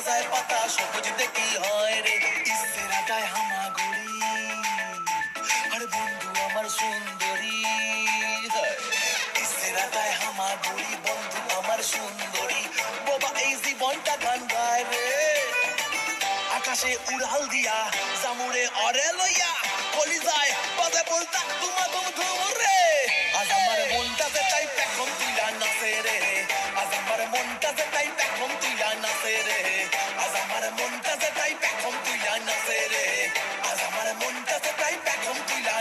বাজায় পাতা সবুজ দেখি হয় রে ইসেরাটায় হামাগুড়ি আরে বন্ধু আমার সুন্দরী ইসেরাটায় হামাগুড়ি বন্ধু আমার সুন্দরী বাবা এই জীবনটা গান গায় রে আকাশে উড়াল দিয়া জামুরে অরে লইয়া কলিজায় বাজে বলতা তুমা তুম ধুম রে আজ আমার মনটাতে তাই পেখম তুইলা নাচে রে আজ আমার মনটাতে তাই পেখম তুইলা নাচে রে আজ আমার মনটাতে তাই পেখম তুইলা নাচে রে আজ আমার মনটাতে তাই পেখম তুইলা